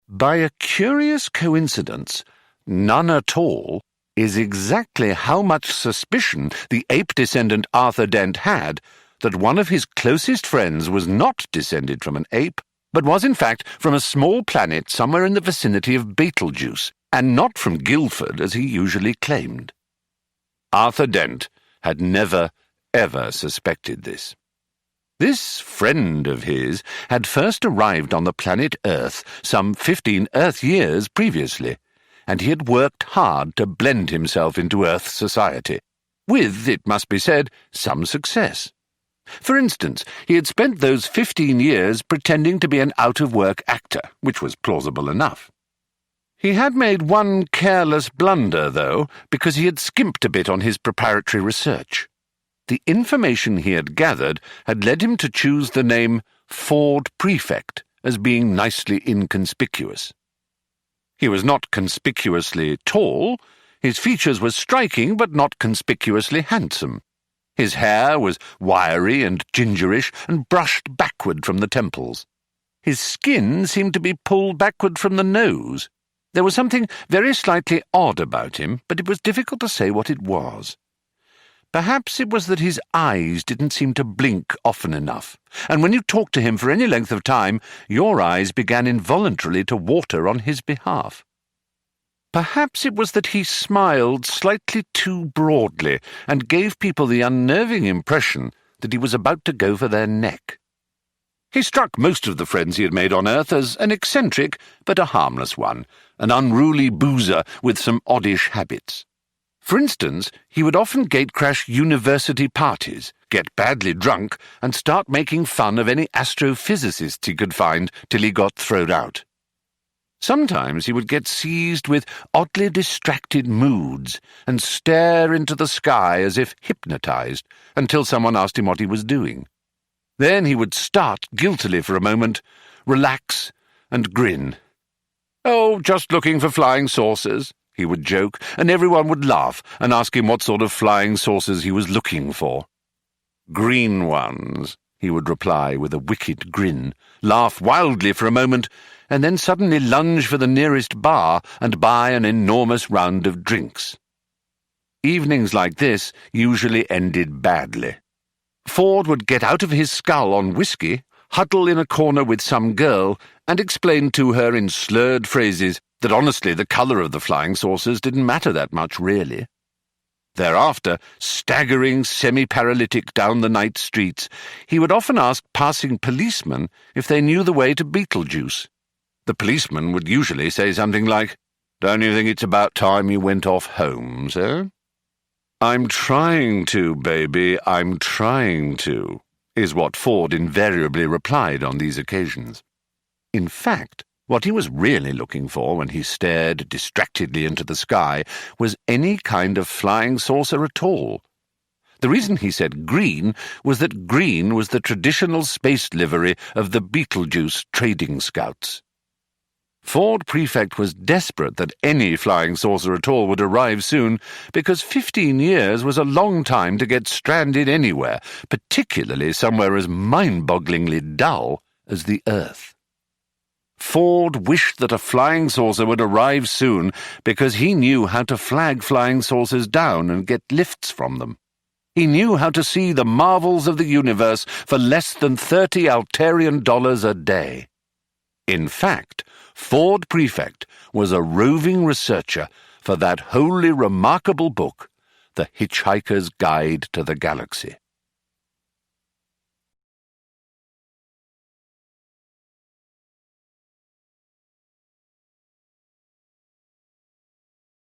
By a curious coincidence, none at all, is exactly how much suspicion the ape descendant Arthur Dent had that one of his closest friends was not descended from an ape, but was in fact from a small planet somewhere in the vicinity of Betelgeuse, and not from Guildford as he usually claimed. Arthur Dent had never, ever suspected this. This friend of his had first arrived on the planet Earth some 15 Earth years previously, and he had worked hard to blend himself into Earth society, with, it must be said, some success. For instance, he had spent those 15 years pretending to be an out-of-work actor, which was plausible enough. He had made one careless blunder, though, because he had skimped a bit on his preparatory research. The information he had gathered had led him to choose the name Ford Prefect as being nicely inconspicuous. He was not conspicuously tall. His features were striking but not conspicuously handsome. His hair was wiry and gingerish and brushed backward from the temples. His skin seemed to be pulled backward from the nose. There was something very slightly odd about him, but it was difficult to say what it was. Perhaps it was that his eyes didn't seem to blink often enough, and when you talked to him for any length of time, your eyes began involuntarily to water on his behalf. Perhaps it was that he smiled slightly too broadly and gave people the unnerving impression that he was about to go for their neck. He struck most of the friends he had made on Earth as an eccentric but a harmless one, an unruly boozer with some oddish habits. For instance, he would often gatecrash university parties, get badly drunk, and start making fun of any astrophysicists he could find till he got thrown out. Sometimes he would get seized with oddly distracted moods and stare into the sky as if hypnotized until someone asked him what he was doing. Then he would start guiltily for a moment, relax, and grin. "Oh, just looking for flying saucers," he would joke, and everyone would laugh and ask him what sort of flying saucers he was looking for. "Green ones," he would reply with a wicked grin, laugh wildly for a moment, and then suddenly lunge for the nearest bar and buy an enormous round of drinks. Evenings like this usually ended badly. Ford would get out of his skull on whiskey, huddle in a corner with some girl, and explain to her in slurred phrases that honestly the colour of the flying saucers didn't matter that much, really. Thereafter, staggering semi-paralytic down the night streets, he would often ask passing policemen if they knew the way to Betelgeuse. The policeman would usually say something like, "Don't you think it's about time you went off home, sir?" "I'm trying to, baby, I'm trying to," is what Ford invariably replied on these occasions. In fact, what he was really looking for when he stared distractedly into the sky was any kind of flying saucer at all. The reason he said green was that green was the traditional space livery of the Betelgeuse trading scouts. Ford Prefect was desperate that any flying saucer at all would arrive soon, because 15 years was a long time to get stranded anywhere, particularly somewhere as mind-bogglingly dull as the Earth. Ford wished that a flying saucer would arrive soon because he knew how to flag flying saucers down and get lifts from them. He knew how to see the marvels of the universe for less than $30 Altarian a day. In fact, Ford Prefect was a roving researcher for that wholly remarkable book, The Hitchhiker's Guide to the Galaxy.